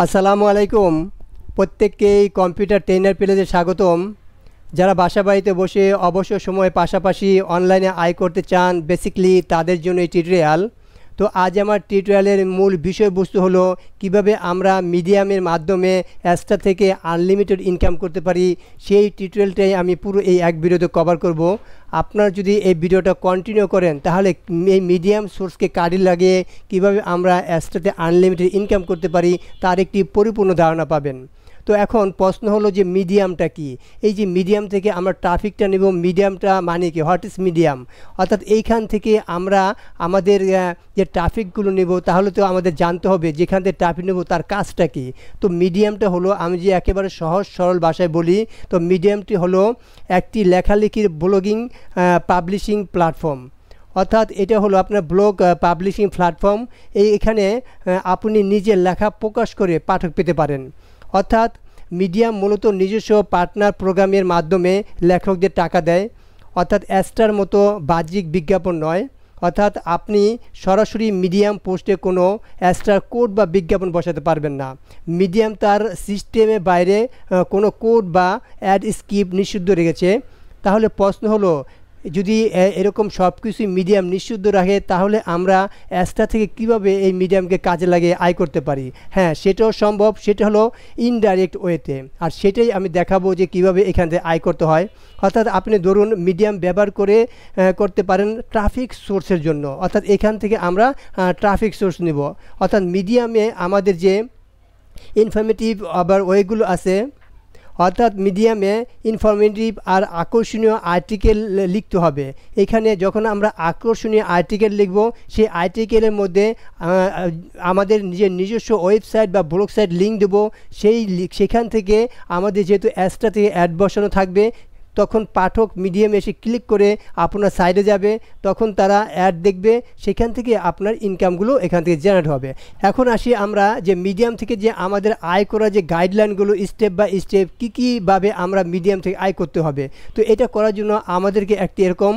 আসসালামু আলাইকুম। প্রত্যেককেই কম্পিউটার ট্রেনার প্লেজে স্বাগতম। যারা বাসা বাড়িতে বসে অবসর সময়ে পাশাপাশি অনলাইনে আয় করতে চান, বেসিক্যালি তাদের জন্য এই টিউটোরিয়াল। তো আজ আমার টিউটোরিয়ালের মূল বিষয়বস্তু হলো কিভাবে আমরা মিডিয়ামের মাধ্যমে অ্যাস্ট্রা থেকে আনলিমিটেড ইনকাম করতে পারি। সেই টিউটোরিয়ালটাই আমি পুরো এই এক ভিডিওতে কভার করব। আপনারা যদি এই ভিডিওটা কন্টিনিউ করেন তাহলে এই মিডিয়াম সোর্সকে কাজে লাগিয়ে কিভাবে আমরা অ্যাস্ট্রাতে আনলিমিটেড ইনকাম করতে পারি তার একটি পরিপূর্ণ ধারণা পাবেন। তো এখন প্রশ্ন হলো যে মিডিয়ামটা কি। এই যে মিডিয়াম থেকে আমরা ট্রাফিকটা নেব, মিডিয়ামটা মানে কি, হোয়াট ইজ মিডিয়াম, অর্থাৎ এইখান থেকে আমরা আমাদের যে ট্রাফিকগুলো নেব তাহলে তো আমাদের জানতে হবে যেখান থেকে ট্রাফিক নেব তার কাজটা কি। তো মিডিয়ামটা হলো, আমি যে একেবারে সহজ সরল ভাষায় বলি, তো মিডিয়ামটি হলো একটি লেখালেখির ব্লগিং পাবলিশিং প্ল্যাটফর্ম। অর্থাৎ এটা হলো আপনার ব্লগ পাবলিশিং প্ল্যাটফর্ম। এখানে আপনি নিজের লেখা প্রকাশ করে পাঠক পেতে পারেন। অর্থাৎ মিডিয়াম মূলত নিজস্ব পার্টনার প্রোগ্রামের মাধ্যমে লেখকদের টাকা দেয়, অর্থাৎ অ্যাস্ট্রার মতো বাহ্যিক বিজ্ঞাপন নয়। অর্থাৎ আপনি সরাসরি মিডিয়াম পোস্টে কোনো অ্যাস্ট্রার কোড বা বিজ্ঞাপন বসাতে পারবেন না। মিডিয়াম তার সিস্টেমের বাইরে কোনো কোড বা অ্যাড স্ক্রিপ্ট নিষিদ্ধ রেখেছে। তাহলে প্রশ্ন হলো, যদি এরকম সব কিছুই মিডিয়াম নিষিদ্ধ রাখে তাহলে আমরা অ্যাস্ট্রা থেকে কিভাবে এই মিডিয়ামকে কাজে লাগিয়ে আয় করতে পারি? হ্যাঁ, সেটাও সম্ভব। সেটা হলো ইনডাইরেক্ট ওয়েতে, আর সেটাই আমি দেখাবো যে কিভাবে এখান থেকে আয় করতে হয়। অর্থাৎ আপনি ধরুন মিডিয়াম ব্যবহার করে করতে পারেন ট্রাফিক সোর্সের জন্য। অর্থাৎ এখান থেকে আমরা ট্রাফিক সোর্স নেব। অর্থাৎ মিডিয়ামে আমাদের যে ইনফরমেটিভ আবার ওয়েগুলো আছে, অর্থাৎ মিডিয়ামে ইনফরমেটিভ আর আকর্ষণীয় আর্টিকেল লিখতে হবে। এখানে যখন আমরা আকর্ষণীয় আর্টিকেল লিখব, সেই আর্টিকেলের মধ্যে আমাদের নিজস্ব ওয়েবসাইট বা ব্লগ সাইট লিঙ্ক দেবো। সেখান থেকে আমাদের যেহেতু অ্যাস্ট্রা থেকে অ্যাড বসানো থাকবে, তখন পাঠক মিডিয়ামে এসে ক্লিক করে আপনার সাইডে যাবে, তখন তারা অ্যাড দেখবে, সেখান থেকে আপনার ইনকামগুলো এখান থেকে জেনারেট হবে। এখন আসি আমরা যে মিডিয়াম থেকে যে আমাদের আয় করার যে গাইডলাইনগুলো স্টেপ বাই স্টেপ কীভাবে আমরা মিডিয়াম থেকে আয় করতে হবে। তো এটা করার জন্য আমাদেরকে একটি এরকম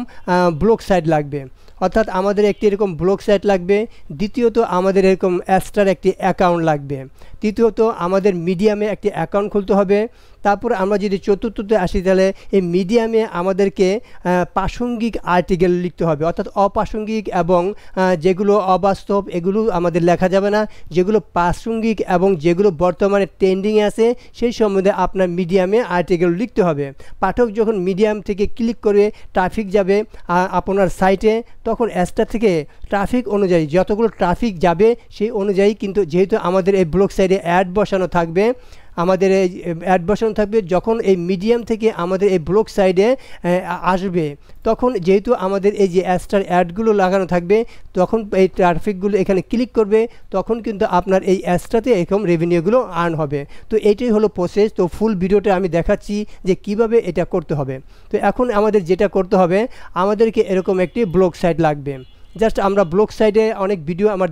ব্লগ সাইট লাগবে। অর্থাৎ আমাদের একটি এরকম ব্লগ সাইট লাগবে। দ্বিতীয়ত আমাদের এরকম অ্যাস্ট্রার একটি অ্যাকাউন্ট লাগবে। তৃতীয়ত আমাদের মিডিয়ামে একটি অ্যাকাউন্ট খুলতে হবে। তারপর আমরা যদি চতুর্থতে আসি তাহলে এই মিডিয়ামে আমাদেরকে প্রাসঙ্গিক আর্টিকেল লিখতে হবে। অর্থাৎ অপ্রাসঙ্গিক এবং যেগুলো অবাস্তব এগুলো আমাদের লেখা যাবে না। যেগুলো প্রাসঙ্গিক এবং যেগুলো বর্তমানে ট্রেন্ডিংয়ে আছে সেই সম্বন্ধে আপনার মিডিয়ামে আর্টিকেল লিখতে হবে। পাঠক যখন মিডিয়াম থেকে ক্লিক করে ট্রাফিক যাবে আপনার সাইটে, তখন অ্যাস্ট্রা থেকে ট্রাফিক অনুযায়ী যতগুলো ট্রাফিক যাবে সেই অনুযায়ী, কিন্তু যেহেতু আমাদের এই ব্লগ সাইটে অ্যাড বসানো থাকবে, আমাদের এই অ্যাড বসানো থাকবে, যখন এই মিডিয়াম থেকে আমাদের এই ব্লগ সাইডে আসবে, তখন যেহেতু আমাদের এই যে অ্যাস্ট্রার অ্যাডগুলো লাগানো থাকবে, তখন এই ট্রাফিকগুলো এখানে ক্লিক করবে, তখন কিন্তু আপনার এই অ্যাস্ট্রাতে এরকম রেভিনিউগুলো আর্ন হবে। তো এইটাই হলো প্রসেস। তো ফুল ভিডিওটা আমি দেখাচ্ছি যে কিভাবে এটা করতে হবে। তো এখন আমাদের যেটা করতে হবে, আমাদেরকে এরকম একটি ব্লগ সাইট লাগবে। জাস্ট আমরা ব্লগ সাইটে অনেক ভিডিও আমার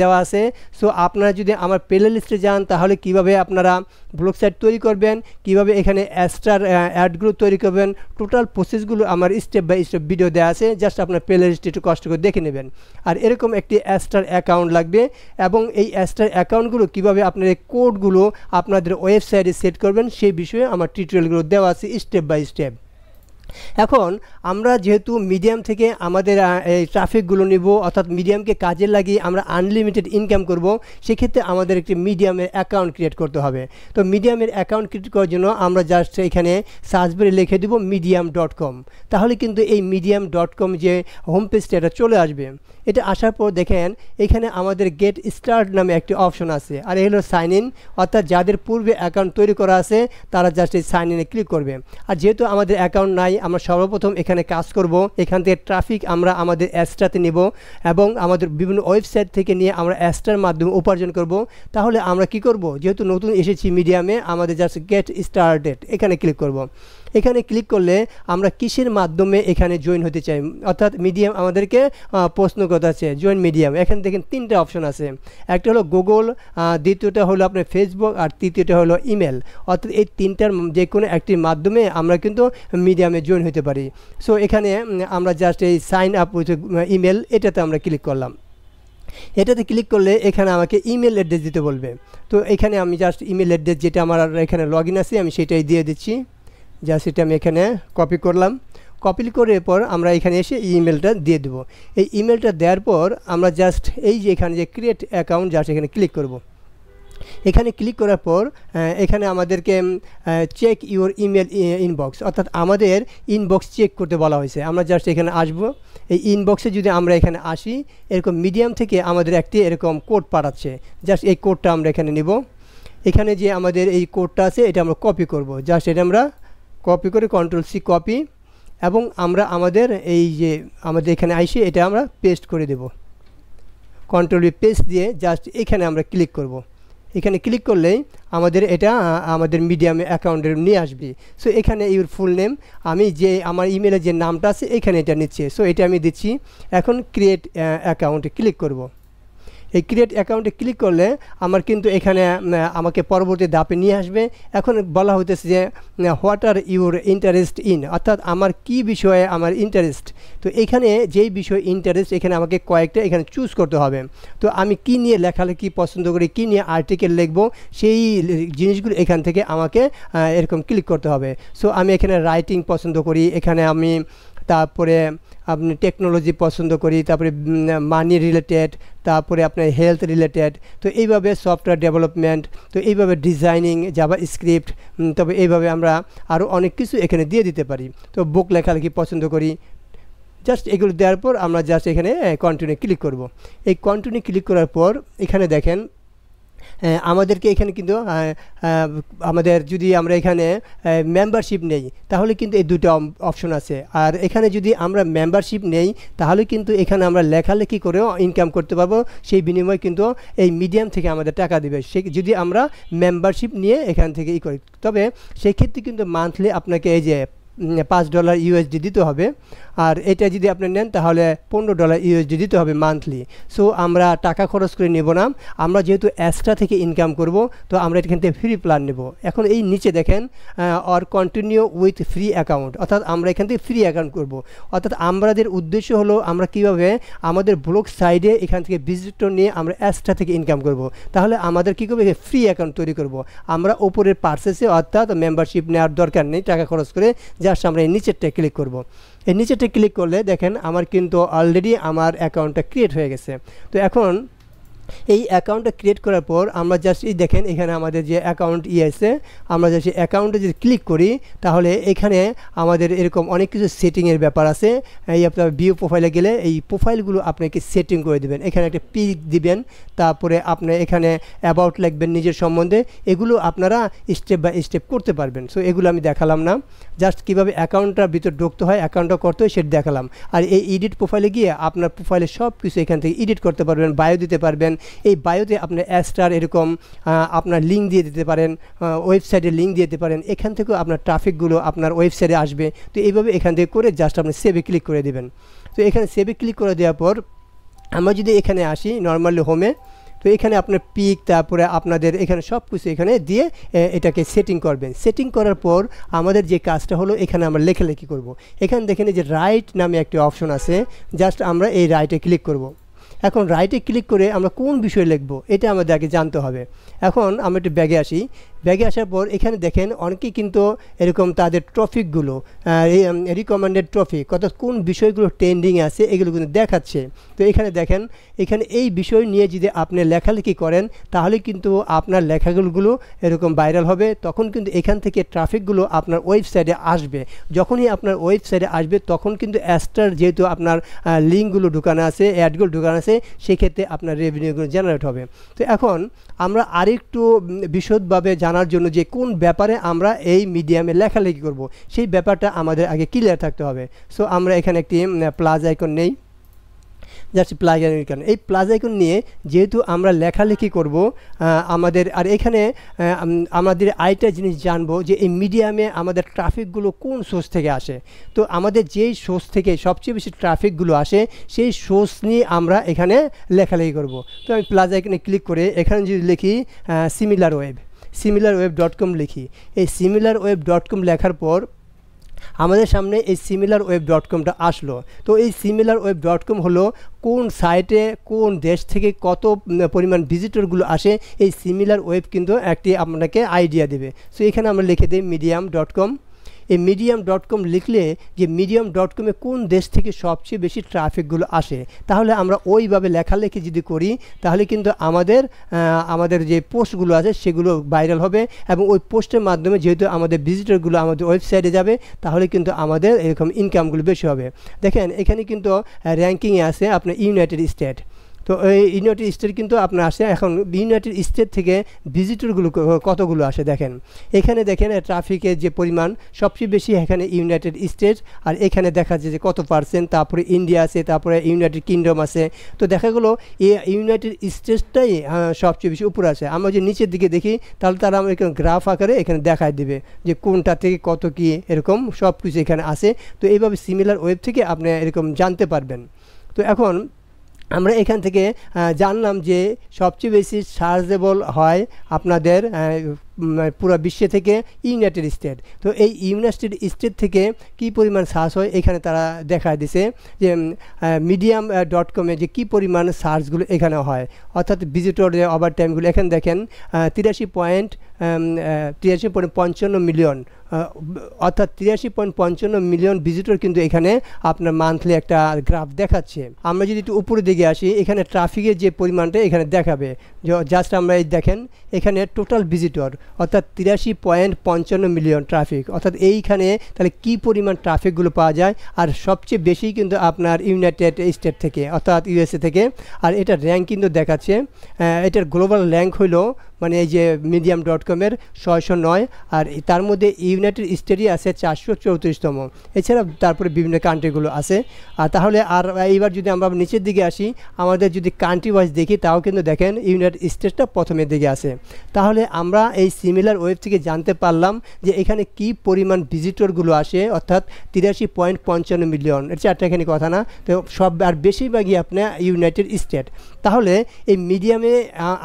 দেওয়া আছে। সো আপনারা যদি আমার প্লে লিস্টে যান তাহলে কিভাবে আপনারা ব্লগ সাইট তৈরি করবেন, কিভাবে এখানে অ্যাস্ট্রার অ্যাডগুলো তৈরি করবেন, টোটাল প্রসেসগুলো আমার স্টেপ বাই স্টেপ ভিডিও দেওয়া আছে। জাস্ট আপনার প্লে লিস্টে একটু কষ্ট করে দেখে নেবেন। আর এরকম একটি অ্যাস্ট্রার অ্যাকাউন্ট লাগবে, এবং এই অ্যাস্ট্রার অ্যাকাউন্টগুলো কীভাবে আপনার এই কোডগুলো আপনাদের ওয়েবসাইটে সেট করবেন সেই বিষয়ে আমার টিউটোরিয়ালগুলো দেওয়া আছে স্টেপ বাই স্টেপ। এখন আমরা যেহেতু মিডিয়াম থেকে আমাদের এই ট্রাফিকগুলো নিব, অর্থাৎ মিডিয়ামকে কাজে লাগিয়ে আমরা আনলিমিটেড ইনকাম করব, সেক্ষেত্রে আমাদের একটি মিডিয়ামের অ্যাকাউন্ট ক্রিয়েট করতে হবে। তো মিডিয়ামের অ্যাকাউন্ট ক্রিয়েট করার জন্য আমরা জাস্ট এখানে সার্চ বারে লিখে দেব medium.com। তাহলে কিন্তু এই medium.com যে হোম পেজটা এটা চলে আসবে। এটা আসার পর দেখেন এখানে আমাদের গেট স্টার্ট নামে একটি অপশন আছে, আর এই হলো সাইন ইন। অর্থাৎ যাদের পূর্বে অ্যাকাউন্ট তৈরি করা আছে তারা জাস্ট এই সাইন ইনে ক্লিক করবে। আর যেহেতু আমাদের অ্যাকাউন্ট নাই, আমরা সর্বপ্রথম এখানে কাজ করব। এখান থেকে ট্রাফিক আমরা আমাদের অ্যাস্ট্রাতে নেব এবং আমাদের বিভিন্ন ওয়েবসাইট থেকে নিয়ে আমরা অ্যাস্ট্রার মাধ্যমে উপার্জন করব। তাহলে আমরা কি করব, যেহেতু নতুন এসেছি মিডিয়ামে, আমাদের জাস্ট গেট স্টার্টেড এখানে ক্লিক করব। এখানে ক্লিক করলে আমরা কিসের মাধ্যমে এখানে জয়েন হতে চাই, অর্থাৎ মিডিয়াম আমাদেরকে প্রশ্ন করতে আছে জয়েন মিডিয়াম। এখানে দেখেন তিনটা অপশন আছে, একটা হলো গুগল, দ্বিতীয়টা হলো আপনার ফেসবুক, আর তৃতীয়টা হলো ইমেল। অর্থাৎ এই তিনটার যে কোনো একটির মাধ্যমে আমরা কিন্তু মিডিয়ামে জয়েন হতে পারি। সো এখানে আমরা জাস্ট এই সাইন আপ উইথ ইমেল এটাতে আমরা ক্লিক করলাম। এটাতে ক্লিক করলে এখানে আমাকে ইমেল অ্যাড্রেস দিতে বলবে। তো এখানে আমি জাস্ট ইমেল অ্যাড্রেস যেটা আমার এখানে লগ ইন আছে আমি সেটাই দিয়ে দিচ্ছি। জাস্ট এটা আমি এখানে কপি করলাম। কপি করার পর আমরা এখানে এসে ইমেলটা দিয়ে দেবো। এই ইমেলটা দেওয়ার পর আমরা জাস্ট এই যে এখানে যে ক্রিয়েট অ্যাকাউন্ট জাস্ট এখানে ক্লিক করব। এখানে ক্লিক করার পর এখানে আমাদেরকে চেক ইউর ইমেল ইনবক্স, অর্থাৎ আমাদের ইনবক্স চেক করতে বলা হয়েছে। আমরা জাস্ট এখানে আসব। এই ইনবক্সে যদি আমরা এখানে আসি, এরকম মিডিয়াম থেকে আমাদের একটি এরকম কোড পাঠাচ্ছে। জাস্ট এই কোডটা আমরা এখানে নিব। এখানে যে আমাদের এই কোডটা আছে এটা আমরা কপি করব। জাস্ট এটা আমরা কপি করে Ctrl+C কপি, এবং আমরা আমাদের এই যে আমাদের এখানে আইসে এটা আমরা পেস্ট করে দেব। Ctrl+V পেস্ট দিয়ে জাস্ট এখানে আমরা ক্লিক করব। এখানে ক্লিক করলেই আমাদের এটা আমাদের মিডিয়ামে অ্যাকাউন্টের নিয়ে আসবে। সো এখানে ইউর ফুল নেম, আমি যে আমার ইমেলের যে নামটা আছে এখানে এটা নিচ্ছে। সো এটা আমি দিচ্ছি। এখন ক্রিয়েট অ্যাকাউন্টে ক্লিক করব। এই ক্রিয়েট অ্যাকাউন্টে ক্লিক করলে আমার কিন্তু এখানে আমাকে পরবর্তী ধাপে নিয়ে আসবে। এখন বলা হইতেছে যে what are your interest in, অর্থাৎ আমার কি বিষয়ে আমার ইন্টারেস্ট। তো এখানে যেই বিষয় ইন্টারেস্ট এখানে আমাকে কয়েকটা এখানে চুজ করতে হবে। তো আমি কি নিয়ে লেখালেখি পছন্দ করি, কি নিয়ে আর্টিকেল লিখবো, সেই জিনিসগুলো এখান থেকে আমাকে এরকম ক্লিক করতে হবে। সো আমি এখানে রাইটিং পছন্দ করি, এখানে আমি তারপরে আপনি টেকনোলজি পছন্দ করি, তারপরে মানি রিলেটেড, তারপরে আপনার হেলথ রিলেটেড। তো এইভাবে সফটওয়্যার ডেভেলপমেন্ট, তো এইভাবে ডিজাইনিং, জাভা স্ক্রিপ্ট, তবে এইভাবে আমরা আরও অনেক কিছু এখানে দিয়ে দিতে পারি। তো বুক লেখালেখি পছন্দ করি। জাস্ট এগুলো দেওয়ার পর আমরা জাস্ট এখানে কন্টিনিউ ক্লিক করব। এই কন্টিনিউ ক্লিক করার পর এখানে দেখেন আমাদেরকে এখানে কিন্তু আমাদের যদি আমরা এখানে মেম্বারশিপ নেই তাহলে কিন্তু এই দুটো অপশন আছে। আর এখানে যদি আমরা মেম্বারশিপ নেই তাহলে কিন্তু এখানে আমরা লেখালেখি করেও ইনকাম করতে পারবো। সেই বিনিময়ে কিন্তু এই মিডিয়াম থেকে আমাদের টাকা দেবে সে যদি আমরা মেম্বারশিপ নিয়ে এখান থেকে করি। তবে সেই ক্ষেত্রে কিন্তু মান্থলি আপনাকে এই যে $5 USD দিতে হবে। আর এটা যদি আপনি নেন তাহলে $15 USD দিতে হবে মান্থলি। সো আমরা টাকা খরচ করে নেব না, আমরা যেহেতু এক্সট্রা থেকে ইনকাম করব তো আমরা এখান থেকে ফ্রি প্ল্যান নেব। এখন এই নিচে দেখেন or continue with free account, অর্থাৎ আমরা এখান থেকে ফ্রি অ্যাকাউন্ট করব। অর্থাৎ আমাদের উদ্দেশ্য হলো আমরা কীভাবে আমাদের ব্লগ সাইডে এখান থেকে ভিজিটর নিয়ে আমরা এক্সট্রা থেকে ইনকাম করব। তাহলে আমাদের কী করবে, ফ্রি অ্যাকাউন্ট তৈরি করব। আমরা ওপরের পার্সেসে অর্থাৎ মেম্বারশিপ নেওয়ার দরকার নেই টাকা খরচ করে, জাস্ট আমরা এই নিচেরটা ক্লিক করব। এই নিচেরটা ক্লিক করলে দেখেন আমার কিন্তু অলরেডি আমার অ্যাকাউন্টটা ক্রিয়েট হয়ে গেছে। তো এখন এই অ্যাকাউন্টটা ক্রিয়েট করার পর আমরা জাস্ট এই দেখেন এখানে আমাদের যে অ্যাকাউন্ট আছে, আমরা জাস্ট অ্যাকাউন্টে যদি ক্লিক করি তাহলে এখানে আমাদের এরকম অনেক কিছু সেটিংয়ের ব্যাপার আছে। এই আপনার ভিউ প্রোফাইলে গেলে এই প্রোফাইলগুলো আপনাকে সেটিং করে দেবেন। এখানে একটা পিক দিবেন, তারপরে আপনি এখানে অ্যাবাউট লিখবেন নিজের সম্বন্ধে। এগুলো আপনারা স্টেপ বাই স্টেপ করতে পারবেন। সো এগুলো আমি দেখালাম না, জাস্ট কীভাবে অ্যাকাউন্টটার ভিতর ঢুকতে হয়, অ্যাকাউন্টটা করতে হয় সেটা দেখালাম। আর এই এডিট প্রোফাইলে গিয়ে আপনার প্রোফাইলে সব কিছু এখান থেকে এডিট করতে পারবেন, বায়ো দিতে পারবেন। এই বায়োতে আপনার এক্সট্রার এরকম আপনার লিঙ্ক দিয়ে দিতে পারেন, ওয়েবসাইটের লিঙ্ক দিয়ে দিতে পারেন। এখান থেকেও আপনার ট্রাফিকগুলো আপনার ওয়েবসাইটে আসবে। তো এইভাবে এখান থেকে করে জাস্ট আপনি সেভে ক্লিক করে দেবেন। তো এখানে সেভে ক্লিক করে দেওয়ার পর আমরা যদি এখানে আসি নর্মালি হোমে, তো এখানে আপনার পিক, তারপরে আপনাদের এখানে সব কিছু এখানে দিয়ে এটাকে সেটিং করবেন। সেটিং করার পর আমাদের যে কাজটা হলো এখানে আমরা লেখালেখি করব। এখানে দেখেন যে রাইট নামে একটি অপশন আছে, জাস্ট আমরা এই রাইটে ক্লিক করব। এখন রাইটে ক্লিক করে আমরা কোন বিষয় লিখব এটা আমাদের আগে জানতে হবে। এখন আমরা একটু ব্যাগে আসি। ব্যাগে আসার পর এখানে দেখেন অনেকেই কিন্তু এরকম তাদের টপিকগুলো রিকমেন্ডেড টপিক, অর্থাৎ কোন বিষয়গুলো ট্রেন্ডিংয়ে আছে এগুলো কিন্তু দেখাচ্ছে। তো এখানে দেখেন এখানে এই বিষয় নিয়ে যদি আপনি লেখালেখি করেন তাহলে কিন্তু আপনার লেখাগুলো এরকম ভাইরাল হবে। তখন কিন্তু এখান থেকে ট্রাফিকগুলো আপনার ওয়েবসাইটে আসবে। যখনই আপনার ওয়েবসাইটে আসবে তখন কিন্তু এক্সট্রার যেহেতু আপনার লিঙ্কগুলো ঢুকানো আছে, অ্যাডগুলো ঢুকানো আছে, সেক্ষেত্রে আপনার রেভিনিউগুলো জেনারেট হবে। তো এখন আমরা আরেকটু বিশদভাবে জানার জন্য যে কোন ব্যাপারে আমরা এই মিডিয়ামে লেখালেখি করব সেই ব্যাপারটা আমাদের আগে ক্লিয়ার থাকতে হবে। সো আমরা এখানে একটি প্লাস আইকন নেই, জাস্ট প্লাস আইকন। এই প্লাস আইকন নিয়ে যেহেতু আমরা লেখালেখি করব আমাদের, আর এখানে আমাদের আরেকটা জিনিস জানবো যে এই মিডিয়ামে আমাদের ট্রাফিকগুলো কোন সোর্স থেকে আসে। তো আমাদের যেই সোর্স থেকে সবচেয়ে বেশি ট্রাফিকগুলো আসে সেই সোর্স নিয়ে আমরা এখানে লেখালেখি করব। তো আমি প্লাস আইকনে ক্লিক করে এখানে যদি লিখি similarweb.com লিখি, এই similarweb.com লেখার পর আমাদের সামনে এই similarweb.comটা আসলো। তো এই similarweb.com হলো কোন সাইটে কোন দেশ থেকে কত পরিমাণ ভিজিটরগুলো আসে, এই similarweb কিন্তু একটি আপনাকে আইডিয়া দেবে। সো এখানে আমরা লিখে দিই medium.com। এই medium.com লিখলে যে medium.com-এ কোন দেশ থেকে সবচেয়ে বেশি ট্রাফিকগুলো আসে, তাহলে আমরা ওইভাবে লেখালেখি যদি করি তাহলে কিন্তু আমাদের যে পোস্টগুলো আছে সেগুলো ভাইরাল হবে, এবং ওই পোস্টের মাধ্যমে যেহেতু আমাদের ভিজিটরগুলো আমাদের ওয়েবসাইটে যাবে তাহলে কিন্তু আমাদের এরকম ইনকামগুলো বেশি হবে। দেখেন এখানে কিন্তু র্যাঙ্কিংয়ে আছে আপনার ইউনাইটেড স্টেট। তো এই ইউনাইটেড স্টেট কিন্তু আপনার আসে। এখন ইউনাইটেড স্টেট থেকে ভিজিটরগুলো কতগুলো আসে দেখেন, এখানে দেখেন ট্রাফিকের যে পরিমাণ সবচেয়ে বেশি এখানে ইউনাইটেড স্টেট, আর এখানে দেখা যায় যে কত পার্সেন্ট, তারপরে ইন্ডিয়া আছে, তারপরে ইউনাইটেড কিংডম আছে। তো দেখা গেলো এই ইউনাইটেড স্টেটটাই সবচেয়ে বেশি উপরে আছে। আমরা যদি নিচের দিকে দেখি তাহলে তারা আমরা এখানে গ্রাফ আকারে এখানে দেখায় দেবে যে কোনটা থেকে কত কী এরকম সব কিছু এখানে আছে। তো এইভাবে Similarweb থেকে আপনি এরকম জানতে পারবেন। তো এখন আমরা এখান থেকে জানলাম যে সবচেয়ে বেশি সার্চেবল হয় আপনাদের পুরো বিশ্ব থেকে ইউনাইটেড স্টেট। তো এই ইউনাইটেড স্টেট থেকে কী পরিমাণ সার্চ হয় এখানে তারা দেখায় দিছে যে medium.com-এ যে কী পরিমাণ সার্চগুলো এখানে হয়, অর্থাৎ ভিজিটর যে ওভার টাইমগুলো এখানে দেখেন 83.55 মিলিয়ন, অর্থাৎ 83.55 মিলিয়ন ভিজিটর কিন্তু এখানে আপনার মান্থলি একটা গ্রাফ দেখাচ্ছে। আমরা যদি একটু উপরের দিকে আসি এখানে ট্রাফিকের যে পরিমাণটা এখানে দেখাবে, জাস্ট আমরা এই দেখেন এখানে টোটাল ভিজিটর অর্থাৎ 83.55 মিলিয়ন ট্রাফিক, অর্থাৎ এইখানে তাহলে কী পরিমাণ ট্রাফিকগুলো পাওয়া যায়। আর সবচেয়ে বেশি কিন্তু আপনার ইউনাইটেড স্টেট থেকে অর্থাৎ ইউএসএ থেকে। আর এটার র্যাঙ্ক কিন্তু দেখাচ্ছে, এটার গ্লোবাল র্যাঙ্ক হলো মানে এই যে medium.com-এর 609, আর তার মধ্যে ইউনাইটেড স্টেটই আছে 434তম। এছাড়া তারপরে বিভিন্ন কান্ট্রিগুলো আছে। আর তাহলে আর এইবার যদি আমরা নিচের দিকে আসি আমাদের যদি কান্ট্রি ওয়াইজ দেখি তাও কিন্তু দেখেন ইউনাইটেড স্টেটটা প্রথমের দিকে আছে। তাহলে আমরা এই Similarweb থেকে জানতে পারলাম যে এখানে কি পরিমাণ ভিজিটরগুলো আসে, অর্থাৎ 83.55 মিলিয়ন। এর চারটাখানি কথা না, তো সব আর বেশিরভাগই আপনার ইউনাইটেড স্টেট। তাহলে এই মিডিয়ামে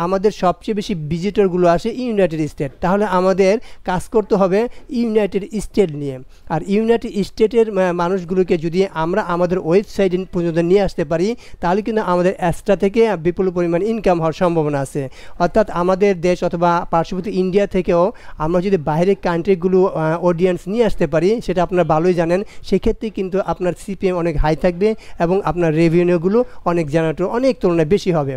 আমাদের সবচেয়ে বেশি ভিজিটরগুলো আসে ইউনাইটেড স্টেট। তাহলে আমাদের কাজ করতে হবে ইউনাইটেড স্টেট নিয়ে। আর ইউনাইটেড স্টেটের মানুষগুলোকে যদি আমরা আমাদের ওয়েবসাইট পর্যন্ত নিয়ে আসতে পারি তাহলে কিন্তু আমাদের এক্সট্রা থেকে বিপুল পরিমাণ ইনকাম হওয়ার সম্ভাবনা আছে। অর্থাৎ আমাদের দেশ অথবা পার্শ্ববর্তী ইন্ডিয়া থেকেও আমরা যদি বাইরের কান্ট্রিগুলো অডিয়েন্স নিয়ে আসতে পারি, সেটা আপনারা ভালোই জানেন, সেক্ষেত্রে কিন্তু আপনার সিপিএম অনেক হাই থাকবে এবং আপনার রেভিনিউগুলো অনেক জেনারেটর অনেক তুলনায় বেশি হবে।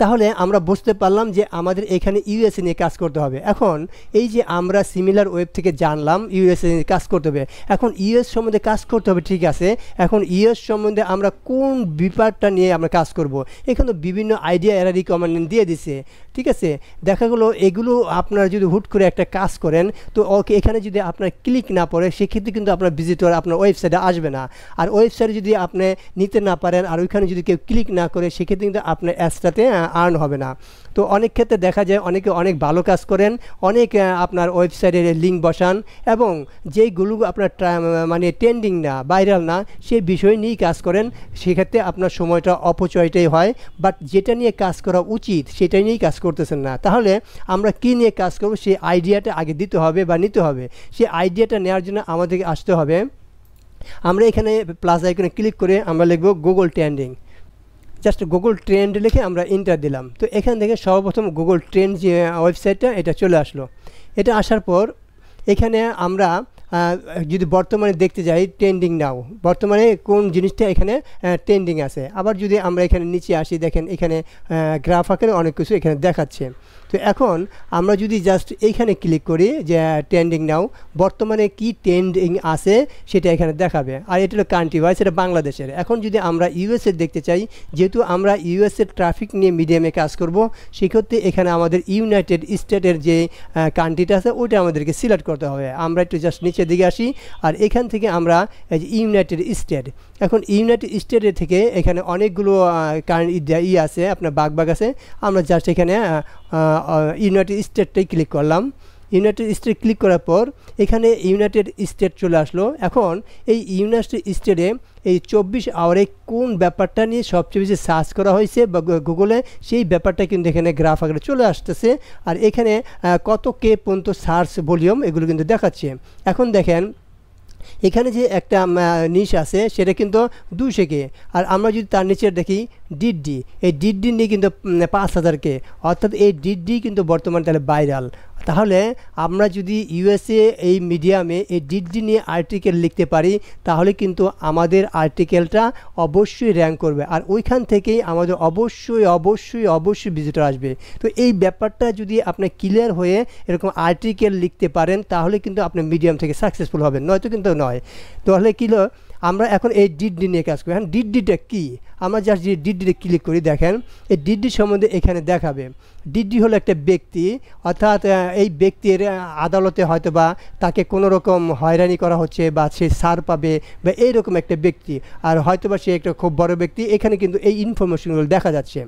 তাহলে আমরা বুঝতে পারলাম যে আমাদের এখানে ইউএসএ নিয়ে কাজ করতে হবে। এখন এই যে আমরা Similarweb থেকে জানলাম ইউএসএ নিয়ে কাজ করতে হবে, এখন ইউএস সম্বন্ধে কাজ করতে হবে, ঠিক আছে। এখন ইউএস সম্বন্ধে আমরা কোন ব্যাপারটা নিয়ে আমরা কাজ করব, এখানে বিভিন্ন আইডিয়া এরা রিকমেন্ড দিয়ে দিছে, ঠিক আছে। দেখা গেলো এগুলো আপনারা যদি হুট করে একটা কাজ করেন তো ওকে এখানে যদি আপনার ক্লিক না পড়ে সেক্ষেত্রে কিন্তু আপনার ভিজিটর আপনার ওয়েবসাইটে আসবে না। আর ওয়েবসাইটে যদি আপনি নিতে না পারেন আর ওইখানে যদি কেউ ক্লিক না করে সেক্ষেত্রে কিন্তু আপনার অ্যাডসটাতে আর্ন হবে না। তো অনেক ক্ষেত্রে দেখা যায় অনেকে অনেক ভালো কাজ করেন, অনেক আপনার ওয়েবসাইটের লিঙ্ক বসান এবং যেইগুলো আপনার মানে ট্রেন্ডিং না, ভাইরাল না, সেই বিষয় নিয়েই কাজ করেন, সেক্ষেত্রে আপনার সময়টা অপচয়টাই হয়। বাট যেটা নিয়ে কাজ করা উচিত সেটা নিয়েই কাজ করতেছেন না। তাহলে আমরা কী নিয়ে কাজ করব সেই আইডিয়াটা আগে দিতে হবে বা নিতে হবে। সেই আইডিয়াটা নেওয়ার জন্য আমাদেরকে আসতে হবে, আমরা এখানে প্লাস আইকনে ক্লিক করে আমরা লিখব Google trending. Just Google trend লিখে আমরা এন্টার দিলাম। তো এখান থেকে সর্বপ্রথম গুগল ট্রেন্ড যে ওয়েবসাইটটা এটা চলে আসলো। এটা আসার পর এখানে আমরা যদি বর্তমানে দেখতে যাই ট্রেন্ডিং নাও, বর্তমানে কোন জিনিসটা এখানে ট্রেন্ডিং আছে। আবার যদি আমরা এখানে নিচে আসি দেখেন এখানে গ্রাফ আকারে অনেক কিছু এখানে দেখাচ্ছে। তো এখন আমরা যদি জাস্ট এইখানে ক্লিক করি যে ট্রেন্ডিং নাও, বর্তমানে কি ট্রেন্ডিং আছে সেটা এখানে দেখাবে। আর এটা হলো কান্ট্রি ওয়াইজ, এটা বাংলাদেশের। এখন যদি আমরা ইউএসএ দেখতে চাই, যেহেতু আমরা ইউএসএর ট্রাফিক নিয়ে মিডিয়ামে কাজ করব, সেক্ষেত্রে এখানে আমাদের ইউনাইটেড স্টেটের যে কান্ট্রিটা আছে ওইটা আমাদেরকে সিলেক্ট করতে হবে। আমরা একটু জাস্ট নিচের দিকে আসি আর এখান থেকে আমরা এই যে ইউনাইটেড স্টেট, এখন ইউনাইটেড স্টেটের থেকে এখানে অনেকগুলো আছে আপনার বাগ আছে। আমরা জাস্ট এখানে ইউনাইটেড স্টেটটাই ক্লিক করলাম। ইউনাইটেড স্টেট ক্লিক করার পর এখানে ইউনাইটেড স্টেট চলে আসলো। এখন এই ইউনাইটেড স্টেটে এই 24 আওয়ারে কোন ব্যাপারটা নিয়ে সবচেয়ে বেশি সার্চ করা হয়েছে বা গুগলে, সেই ব্যাপারটা কিন্তু এখানে গ্রাফ আকারে চলে আসতেছে। আর এখানে কত কে পর্যন্ত সার্চ ভলিউম এগুলো কিন্তু দেখাচ্ছে। এখন দেখেন এখানে যে একটা নিশ আছে সেটা কিন্তু 200K, আর আমরা যদি তার নিচে দেখি ডিডি, এই ডিডি নিয়ে কিন্তু 5000K, অর্থাৎ এই ডিডি কিন্তু বর্তমানে তাহলে ভাইরাল। তাহলে আমরা যদি ইউএসএ এই মিডিয়ামে এই ডিডি নিয়ে আর্টিকেল লিখতে পারি তাহলে কিন্তু আমাদের আর্টিকেলটা অবশ্যই র্যাঙ্ক করবে, আর ওইখান থেকেই আমাদের অবশ্যই অবশ্যই অবশ্যই ভিজিটর আসবে। তো এই ব্যাপারটা যদি আপনি ক্লিয়ার হয়ে এরকম আর্টিকেল লিখতে পারেন তাহলে কিন্তু আপনি মিডিয়াম থেকে সাকসেসফুল হবেন, নয়তো কিন্তু নয়। তাহলে কী আমরা এখন এই ডিডি নিয়ে কাজ করি। হ্যাঁ, ডিডিটা কী? আমরা জাস্ট যে ডিডিতে ক্লিক করি, দেখেন এই ডিডি সম্বন্ধে এখানে দেখাবে। ডিডি হলো একটা ব্যক্তি, অর্থাৎ এই ব্যক্তির আদালতে হয়তো বা তাকে কোনো রকম হয়রানি করা হচ্ছে বা সে ছাড় পাবে বা এইরকম একটা ব্যক্তি, আর হয়তো বা সে একটা খুব বড় ব্যক্তি। এখানে কিন্তু এই ইনফরমেশনগুলো দেখা যাচ্ছে।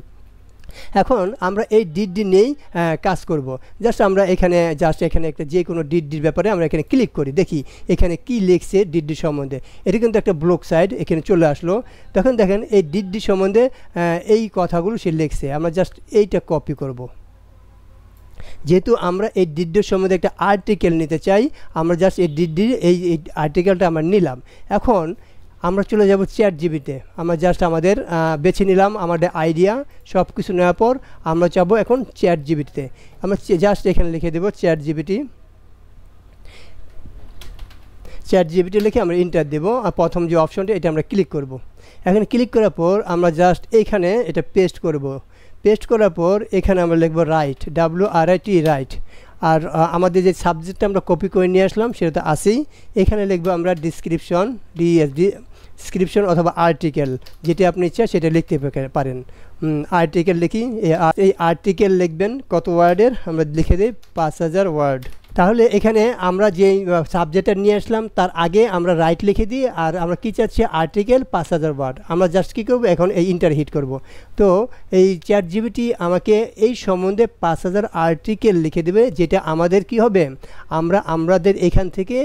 এখন আমরা এই ডিডি নিয়েই কাজ করব। জাস্ট আমরা এখানে একটা যে কোনো ডিডির ব্যাপারে আমরা এখানে ক্লিক করি, দেখি এখানে কি লিখছে ডিডি সম্বন্ধে। এটা কিন্তু একটা ব্লগ সাইট এখানে চলে আসলো। তখন দেখেন এই ডিডি সম্বন্ধে এই কথাগুলো সে লিখছে। আমরা জাস্ট এইটা কপি করব। যেহেতু আমরা এই ডিডির সম্বন্ধে একটা আর্টিকেল নিতে চাই, আমরা জাস্ট এই ডিডির এই আর্টিকেলটা আমরা নিলাম। এখন আমরা চলে যাব চ্যাট জিবিতে। আমরা জাস্ট আমাদের বেছে নিলাম আমাদের আইডিয়া, সব কিছু নেওয়ার পর আমরা যাবো এখন চ্যাট জিবিতে। আমরা জাস্ট এখানে লিখে দেবো চ্যাট জিবিটি লিখে আমরা ইন্টার দেবো, আর প্রথম যে অপশনটা এটা আমরা ক্লিক করব। এখানে ক্লিক করার পর আমরা জাস্ট এইখানে এটা পেস্ট করব। পেস্ট করার পর এখানে আমরা লিখব রাইট, WRIT রাইট। আর আমাদের যে সাবজেক্টটা আমরা কপি করে নিয়ে আসলাম সেটা তো আছেই। এখানে লিখবো আমরা ডিসক্রিপশন অথবা আর্টিকেল, যেটা আপনি ইচ্ছা সেটা লিখতে পারেন। আর্টিকেল লিখি, এই আর্টিকেল লিখবেন কত ওয়ার্ডের, আমরা লিখে দিই 5000 ওয়ার্ড। তাহলে এখানে আমরা যেই সাবজেক্টটা নিয়ে আসলাম তার আগে আমরা রাইট লিখে দিই, আর আমরা কী চাচ্ছি আর্টিকেল 5000 ওয়ার্ড। আমরা জাস্ট কী করবো, এখন এই ইন্টার হিট করব। তো এই চ্যাট জিবিটি আমাকে এই সম্বন্ধে 5000 আর্টিকেল লিখে দেবে, যেটা আমাদের কি হবে, আমাদের এখান থেকে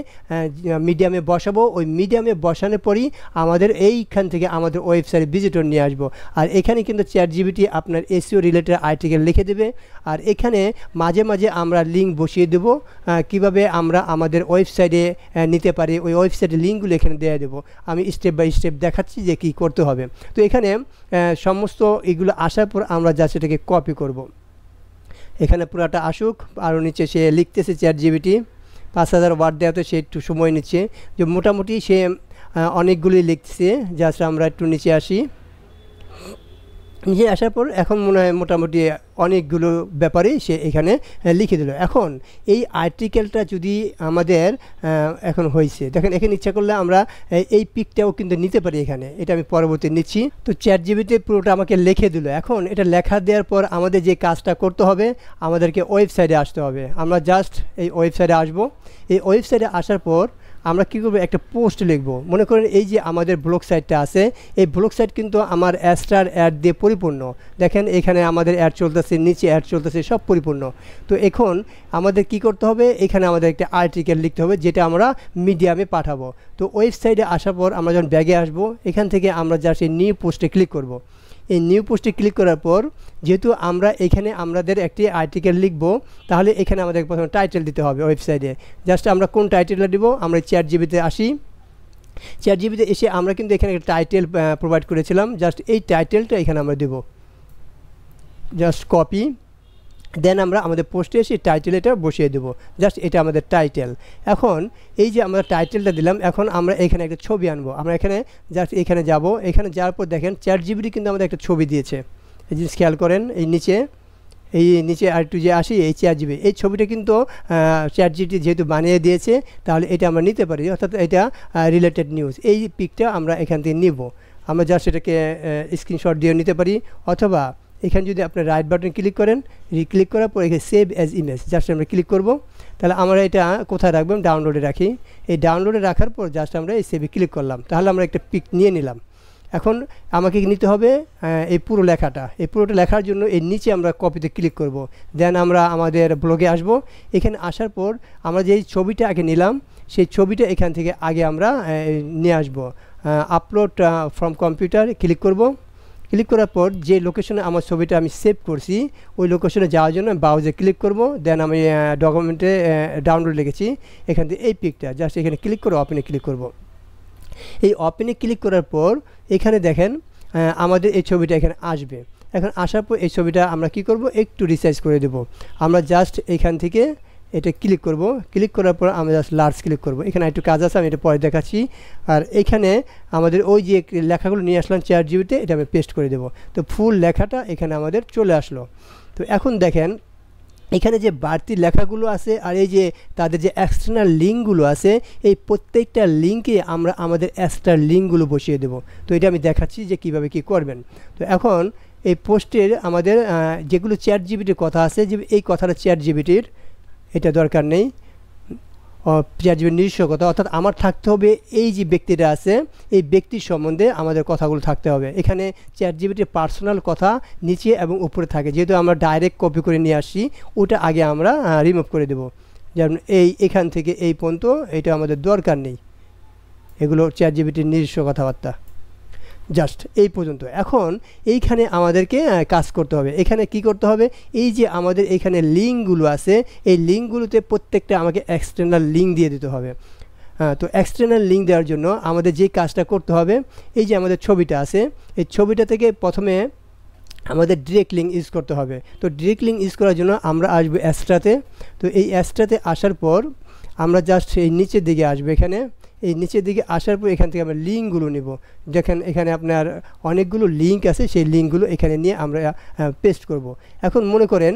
মিডিয়ামে বসাবো। ওই মিডিয়ামে বসানোর পরই আমাদের এইখান থেকে আমাদের ওয়েবসাইটে ভিজিটর নিয়ে আসবো। আর এখানে কিন্তু চ্যাট জিবিটি আপনার এসইও রিলেটেড আর্টিকেল লিখে দেবে। আর এখানে মাঝে মাঝে আমরা লিঙ্ক বসিয়ে দেবো কিভাবে আমরা আমাদের ওয়েবসাইটে নিতে পারি, ওই ওয়েবসাইটের লিঙ্কগুলো এখানে দিয়ে দেবো। আমি স্টেপ বাই স্টেপ দেখাচ্ছি যে কী করতে হবে। তো এখানে সমস্ত এগুলো আসার পর আমরা যা সেটাকে কপি করব। এখানে পুরাটা আসুক, আরও নিচে সে লিখতেছে চ্যাট জিবিটি 5000 ওয়ার্ড দেওয়াতে সে একটু সময় নিচ্ছে, যে মোটামুটি সে অনেকগুলি লিখছে। জাস্ট আমরা একটু নিচে আসি, নিচে আসার পর এখন মনে হয় মোটামুটি অনেকগুলো ব্যাপারেই সে এখানে লিখে দিল। এখন এই আর্টিকেলটা যদি আমাদের এখন হয়েছে, দেখেন এখানে ইচ্ছা করলে আমরা এই পিকটাও কিন্তু নিতে পারি এখানে। এটা আমি পরবর্তী নিচ্ছি। তো চ্যাট জিবিতে পুরোটা আমাকে লিখে দিল। এখন এটা লেখা দেওয়ার পর আমাদের যে কাজটা করতে হবে, আমাদেরকে ওয়েবসাইটে আসতে হবে। আমরা জাস্ট এই ওয়েবসাইটে আসব। এই ওয়েবসাইটে আসার পর আমরা কী করবো, একটা পোস্ট লিখবো। মনে করেন এই যে আমাদের ব্লগ সাইটটা আছে, এই ব্লগ সাইট কিন্তু আমার অ্যাড দিয়ে পরিপূর্ণ। দেখেন এখানে আমাদের অ্যাড চলতেছে, নিচে অ্যাড চলতেছে, সব পরিপূর্ণ। তো এখন আমাদের কি করতে হবে, এখানে আমাদের একটা আর্টিকেল লিখতে হবে যেটা আমরা মিডিয়ামে পাঠাবো। তো ওয়েবসাইটে আসার পর আমরা যখন ব্যাগে আসবো, এখান থেকে আমরা জাস্ট এই নিউ পোস্টে ক্লিক করব। এই নিউ পোস্টে ক্লিক করার পর যেহেতু আমরা এখানে আমাদের একটি আর্টিকেল লিখব, তাহলে এখানে আমাদের প্রথমে টাইটেল দিতে হবে ওয়েবসাইটে। জাস্ট আমরা কোন টাইটেলটা দিব, আমরা চ্যাট জিবিতে আসি। চ্যাট জিবিতে এসে আমরা কিন্তু এখানে একটা টাইটেল প্রোভাইড করেছিলাম, জাস্ট এই টাইটেলটা এখানে আমরা দেব। জাস্ট কপি, দেন আমরা আমাদের পোস্টে এসে টাইটেল এটা বসিয়ে দেবো। জাস্ট এটা আমাদের টাইটেল। এখন এই যে আমরা টাইটেলটা দিলাম, এখন আমরা এখানে একটা ছবি আনবো। আমরা এখানে জাস্ট এখানে যাব। এখানে যাওয়ার পর দেখেন চ্যাট জিবিটি কিন্তু আমাদের একটা ছবি দিয়েছে। এই জিনিস খেয়াল করেন, এই নিচে আর একটু যে আসি, এই চ্যাট জিবি, এই ছবিটা কিন্তু চ্যাট জিবিটি যেহেতু বানিয়ে দিয়েছে, তাহলে এটা আমরা নিতে পারি। অর্থাৎ এটা রিলেটেড নিউজ, এই পিকটা আমরা এখান থেকে নিব। আমরা জাস্ট এটাকে স্ক্রিনশট দিয়ে নিতে পারি, অথবা এখানে যদি আপনি রাইট বাটন ক্লিক করেন, ক্লিক করার পর এখানে সেভ অ্যাজ ইমেজ জাস্ট আমরা ক্লিক করব। তাহলে আমরা এটা কোথায় রাখবেন, ডাউনলোডে রাখি। এই ডাউনলোডে রাখার পর জাস্ট আমরা এই সেভে ক্লিক করলাম, তাহলে আমরা একটা পিক নিয়ে নিলাম। এখন আমাকে নিতে হবে এই পুরো লেখাটা। এই পুরোটা লেখার জন্য এই নিচে আমরা কপিতে ক্লিক করব। দেন আমরা আমাদের ব্লগে আসব। এখানে আসার পর আমরা যেই ছবিটা আগে নিলাম, সেই ছবিটা এখান থেকে আগে আমরা নিয়ে আসব। আপলোড ফ্রম কম্পিউটার ক্লিক করব। ক্লিক করার পর যে লোকেশনে আমার ছবিটা আমি সেভ করছি ওই লোকেশনে যাওয়ার জন্য ব্রাউজে ক্লিক করব। দেন আমি ডকুমেন্টে ডাউনলোড লিখেছি, এখান থেকে এই পিকটা জাস্ট এখানে ক্লিক করে ওপেনে ক্লিক করব। এই ওপেনে ক্লিক করার পর এখানে দেখেন আমাদের এই ছবিটা এখানে আসবে। এখন আসার পর এই ছবিটা আমরা কি করব, একটু রিসাইজ করে দেব। আমরা জাস্ট এখান থেকে এটা ক্লিক করব, ক্লিক করার পর আমরা জাস্ট লার্জ ক্লিক করব। এখানে একটু কাজ আছে, আমি এটা পরে দেখাচ্ছি। আর এখানে আমাদের ওই যে লেখাগুলো নিয়ে আসলাম ChatGPT, এটা আমি পেস্ট করে দেব। তো ফুল লেখাটা এখানে আমাদের চলে আসলো। তো এখন দেখেন এখানে যে বাড়তি লেখাগুলো আছে আর এই যে তাদের যে এক্সটার্নাল লিঙ্কগুলো আছে, এই প্রত্যেকটা লিঙ্কে আমরা আমাদের এক্সট্রা লিঙ্কগুলো বসিয়ে দেব। তো এটা আমি দেখাচ্ছি যে কিভাবে কি করবেন। তো এখন এই পোস্টের আমাদের যেগুলো ChatGPTর কথা আছে, যে এই কথাটা ChatGPTর এটা দরকার নেই, ChatGPT নিজস্ব কথা, অর্থাৎ আমার থাকতে হবে এই যে ব্যক্তিটা আছে এই ব্যক্তির সম্বন্ধে আমাদের কথাগুলো থাকতে হবে। এখানে ChatGPTর পার্সোনাল কথা নিচে এবং উপরে থাকে, যেহেতু আমরা ডাইরেক্ট কপি করে নিয়ে আসি ওটা আগে আমরা রিমুভ করে দেব। যেমন এখান থেকে এই পর্যন্ত এটা আমাদের দরকার নেই, এগুলো ChatGPTর নিজস্ব কথাবার্তা, জাস্ট এই পর্যন্ত। এখন এইখানে আমাদেরকে কাজ করতে হবে। এখানে কি করতে হবে, এই যে আমাদের এখানে লিঙ্কগুলো আছে এই লিঙ্কগুলোতে প্রত্যেকটা আমাকে এক্সটার্নাল লিঙ্ক দিয়ে দিতে হবে। তো এক্সটার্নাল লিঙ্ক দেওয়ার জন্য আমাদের যে কাজটা করতে হবে, এই যে আমাদের ছবিটা আছে এই ছবিটা থেকে প্রথমে আমাদের ডিরেক্ট লিঙ্ক ইউজ করতে হবে। তো ডিরেক্ট লিঙ্ক ইউজ করার জন্য আমরা আসবো অ্যাস্ট্রাতে। তো এই অ্যাস্ট্রাতে আসার পর আমরা জাস্ট এই নিচের দিকে আসবো। এখানে এই নিচের দিকে আসার পর এখান থেকে আমরা লিঙ্কগুলো নেব। দেখেন এখানে আপনার অনেকগুলো লিঙ্ক আছে, সেই লিঙ্কগুলো এখানে নিয়ে আমরা পেস্ট করব। এখন মনে করেন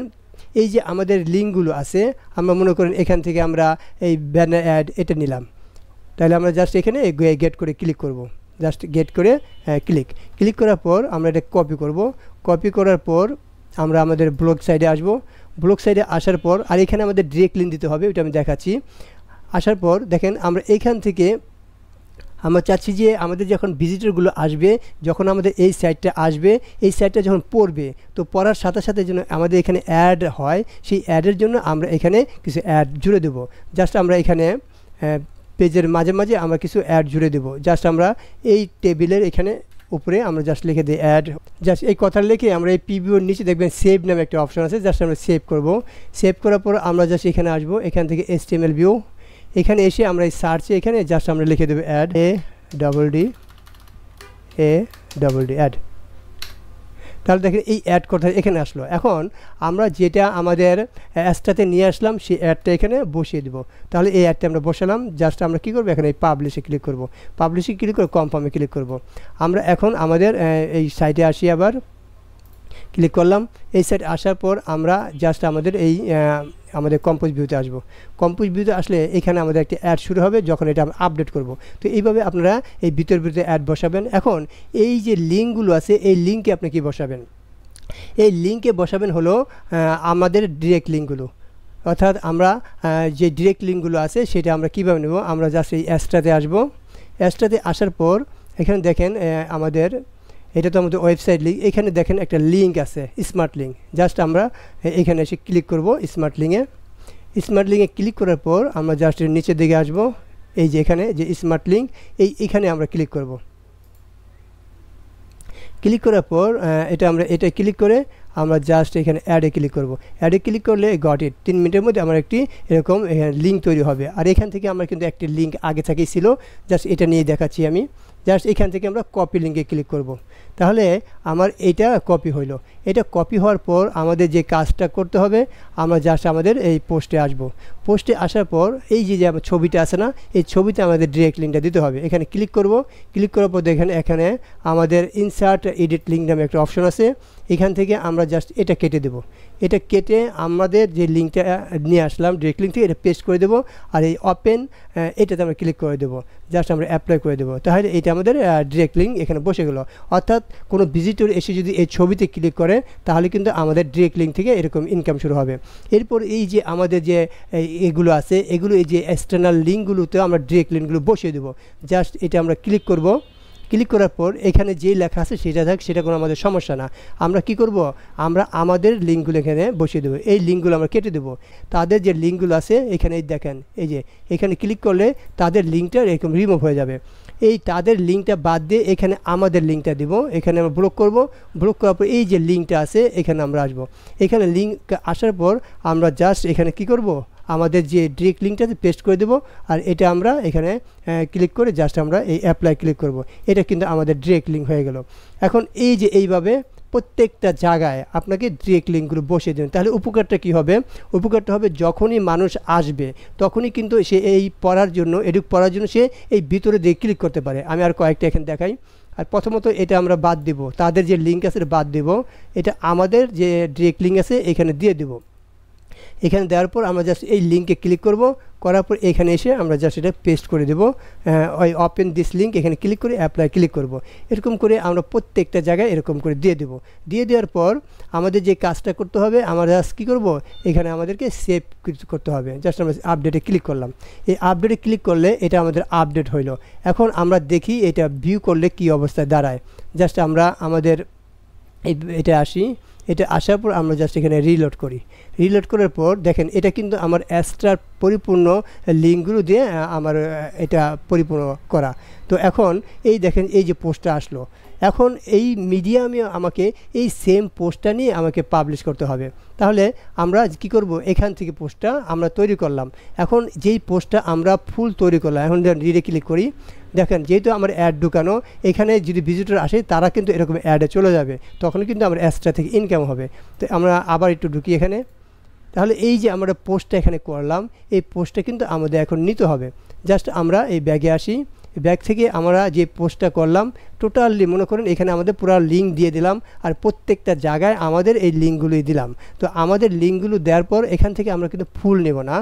এই যে আমাদের লিঙ্কগুলো আছে, আমরা মনে করেন এখান থেকে আমরা এই ব্যানার অ্যাড এটা নিলাম, তাহলে আমরা জাস্ট এখানে গেট করে ক্লিক করব। জাস্ট গেট করে ক্লিক করার পর আমরা এটা কপি করব। কপি করার পর আমরা আমাদের ব্লগ সাইডে আসব। ব্লগ সাইডে আসার পর আর এখানে আমাদের ডিরেক্ট লিঙ্ক দিতে হবে, ওটা আমি দেখাচ্ছি। আসার পর দেখেন আমরা এইখান থেকে আমরা চাচ্ছি যে আমাদের যখন ভিজিটরগুলো আসবে, যখন আমাদের এই সাইটটা আসবে, এই সাইটটা যখন পড়বে, তো পড়ার সাথে সাথে যেন আমাদের এখানে অ্যাড হয়, সেই অ্যাডের জন্য আমরা এখানে কিছু অ্যাড জুড়ে দেব। জাস্ট আমরা এখানে পেজের মাঝে মাঝে আমরা কিছু অ্যাড জুড়ে দেব। জাস্ট আমরা এই টেবিলের এখানে উপরে আমরা জাস্ট লিখে দিই অ্যাড। জাস্ট এই কথা লিখে আমরা এই পিভিওর নিচে দেখবেন সেভ নামে একটা অপশন আছে, জাস্ট আমরা সেভ করব। সেভ করার পর আমরা জাস্ট এখানে আসবো, এখান থেকে HTML ভিউ, এখানে এসে আমরা এই সার্চে এখানে জাস্ট আমরা লিখে দেবো অ্যাড অ্যাড। তাহলে দেখেন এই অ্যাড কথা এখানে আসলো। এখন আমরা যেটা আমাদের অ্যাডটাতে নিয়ে আসলাম সেই অ্যাডটা এখানে বসিয়ে দেবো। তাহলে এই অ্যাডটা আমরা বসালাম, জাস্ট আমরা কী করবো, এখানে এই পাবলিশে ক্লিক করব। পাবলিশে ক্লিক করে কনফার্মে ক্লিক করব। আমরা এখন আমাদের এই সাইটে আসি, আবার ক্লিক করলাম। এই সাইটে আসার পর আমরা জাস্ট আমাদের এই আমাদের কম্পোজ ভিউতে আসবো। কম্পোজ ভিউতে আসলে এখানে আমাদের একটি অ্যাড শুরু হবে যখন এটা আমরা আপডেট করব। তো এইভাবে আপনারা এই ভিতরে অ্যাড বসাবেন। এখন এই যে লিঙ্কগুলো আছে এই লিঙ্কে আপনি কি বসাবেন, এই লিঙ্কে বসাবেন হলো আমাদের ডিরেক্ট লিঙ্কগুলো, অর্থাৎ আমরা যে ডিরেক্ট লিঙ্কগুলো আছে সেটা আমরা কীভাবে নেব। আমরা জাস্ট এই অ্যাডটাতে আসবো। অ্যাডটাতে আসার পর এখানে দেখেন আমাদের এটা তো আমাদের ওয়েবসাইট লিঙ্ক, এখানে দেখেন একটা লিঙ্ক আছে স্মার্ট লিঙ্ক। জাস্ট আমরা এখানে এসে ক্লিক করব স্মার্ট লিঙ্কে ক্লিক করার পর আমরা জাস্ট নিচের দিকে আসব। এই যে এখানে যে স্মার্ট লিঙ্ক এইখানে আমরা ক্লিক করব। ক্লিক করার পর এটা ক্লিক করে আমরা জাস্ট এখানে অ্যাডে ক্লিক করব। অ্যাডে ক্লিক করলে গট ইট, 3 মিনিটের মধ্যে আমার একটি এরকম লিঙ্ক তৈরি হবে। আর এখান থেকে আমরা কিন্তু একটি লিঙ্ক আগে থেকেই ছিল, জাস্ট এটা নিয়ে দেখাচ্ছি আমি। জাস্ট এখান থেকে আমরা কপি লিঙ্কে ক্লিক করব। তাহলে আমার এটা কপি হইলো। এটা কপি হওয়ার পর আমাদের যে কাজটা করতে হবে, আমরা জাস্ট আমাদের এই পোস্টে আসব। পোস্টে আসার পর এই যে আমার ছবিটা আছে না, এই ছবিতে আমাদের ডিরেক্ট লিঙ্কটা দিতে হবে। এখানে ক্লিক করব। ক্লিক করার পর দেখেন এখানে আমাদের ইনসার্ট এডিট লিঙ্ক নামে একটা অপশন আছে, এখান থেকে আমরা জাস্ট এটা কেটে দেব। এটা কেটে আমাদের যে লিঙ্কটা নিয়ে আসলাম ডিরেক্ট লিঙ্ক থেকে এটা পেস্ট করে দেবো। আর এই ওপেন এটাতে আমরা ক্লিক করে দেবো, জাস্ট আমরা অ্যাপ্লাই করে দেবো। তাহলে এটা আমাদের ডিরেক্ট লিঙ্ক এখানে বসে গেল। অর্থাৎ কোনো ভিজিটর এসে যদি এই ছবিতে ক্লিক করে তাহলে কিন্তু আমাদের ডিরেক্ট লিঙ্ক থেকে এরকম ইনকাম শুরু হবে। এরপর এই যে আমাদের যে এগুলো আছে এগুলো এই যে এক্সটার্নাল লিঙ্কগুলোতে আমরা ডিরেক্ট লিঙ্কগুলো বসিয়ে দেবো। জাস্ট এটা আমরা ক্লিক করব। ক্লিক করার পর এখানে যেই লেখা আছে সেটা থাক, সেটা কোনো আমাদের সমস্যা না। আমরা কি করব, আমরা আমাদের লিঙ্কগুলো এখানে বসিয়ে দেবো। এই লিঙ্কগুলো আমরা কেটে দেবো। তাদের যে লিঙ্কগুলো আছে এখানে দেখেন, এই যে এখানে ক্লিক করলে তাদের লিঙ্কটা এরকম রিমুভ হয়ে যাবে। এই তাদের লিঙ্কটা বাদ দিয়ে এখানে আমাদের লিঙ্কটা দিব, এখানে আমরা ব্লক করব। ব্লক করার পর এই যে লিঙ্কটা আছে এখানে আমরা আসব। এখানে লিঙ্ক আসার পর আমরা জাস্ট এখানে কি করব, আমাদের যে ডিরেক্ট লিঙ্কটাতে পেস্ট করে দেব। আর এটা আমরা এখানে ক্লিক করে জাস্ট আমরা এই অ্যাপ্লাই ক্লিক করব। এটা কিন্তু আমাদের ডিরেক্ট লিঙ্ক হয়ে গেল। এখন এই যে এইভাবে প্রত্যেকটা জায়গায় আপনাকে ডিরেক্ট লিঙ্কগুলো বসিয়ে দেবেন। তাহলে উপকারটা কী হবে? উপকারটা হবে যখনই মানুষ আসবে তখনই কিন্তু সে এই পড়ার জন্য পড়ার জন্য সে এই ভিতরে দিয়ে ক্লিক করতে পারে। আমি আর কয়েকটা এখানে দেখাই। আর প্রথমত এটা আমরা বাদ দিব, তাদের যে লিঙ্ক আছে বাদ দেব। এটা আমাদের যে ডিরেক্ট লিঙ্ক আছে এখানে দিয়ে দেব। এখানে দেওয়ার পর আমরা জাস্ট এই লিঙ্কে ক্লিক করব, করার পর এখানে এসে আমরা জাস্ট এটা পেস্ট করে দেব। ওই ওপেন দিস লিঙ্ক এখানে ক্লিক করে অ্যাপ্লাই ক্লিক করব। এরকম করে আমরা প্রত্যেকটা জায়গায় এরকম করে দিয়ে দেব। দিয়ে দেওয়ার পর আমাদের যে কাজটা করতে হবে, আমরা জাস্ট কী করব, এখানে আমাদেরকে সেভ করতে হবে। জাস্ট আমরা আপডেটে ক্লিক করলাম। এই আপডেটে ক্লিক করলে এটা আমাদের আপডেট হইল। এখন আমরা দেখি এটা ভিউ করলে কী অবস্থায় দাঁড়ায়। জাস্ট আমরা আমাদের এটা আসি। এটা আসার পর আমরা জাস্ট এখানে রিলোড করি। রিলোড করার পর দেখেন এটা কিন্তু আমার এক্সট্রা পরিপূর্ণ লিঙ্কগুলো দিয়ে আমার এটা পরিপূর্ণ করা। তো এখন এই দেখেন এই যে পোস্টটা আসলো, এখন এই মিডিয়ামে আমাকে এই সেম পোস্টটা নিয়ে আমাকে পাবলিশ করতে হবে। তাহলে আমরা কি করব, এখান থেকে পোস্টটা আমরা তৈরি করলাম। এখন যেই পোস্টটা আমরা ফুল তৈরি করলাম, এখন রিডে ক্লিক করি। দেখেন যেহেতু আমার অ্যাড ঢুকানো, এখানে যদি ভিজিটর আসে তারা কিন্তু এরকম অ্যাডে চলে যাবে, তখন কিন্তু আমার এক্সট্রা থেকে ইনকাম হবে। তো আমরা আবার একটু ঢুকি এখানে। তাহলে এই যে আমরা পোস্টটা এখানে করলাম, এই পোস্টটা কিন্তু আমাদের এখন নিতে হবে। জাস্ট আমরা এই ব্যাগে আসি। ব্যাগ থেকে আমরা যে পোস্টটা করলাম টোটালি মনে করেন এখানে আমাদের পুরো লিঙ্ক দিয়ে দিলাম। আর প্রত্যেকটা জায়গায় আমাদের এই লিঙ্কগুলোই দিলাম। তো আমাদের লিঙ্কগুলো দেওয়ার পর এখান থেকে আমরা কিন্তু ফুল নেব না,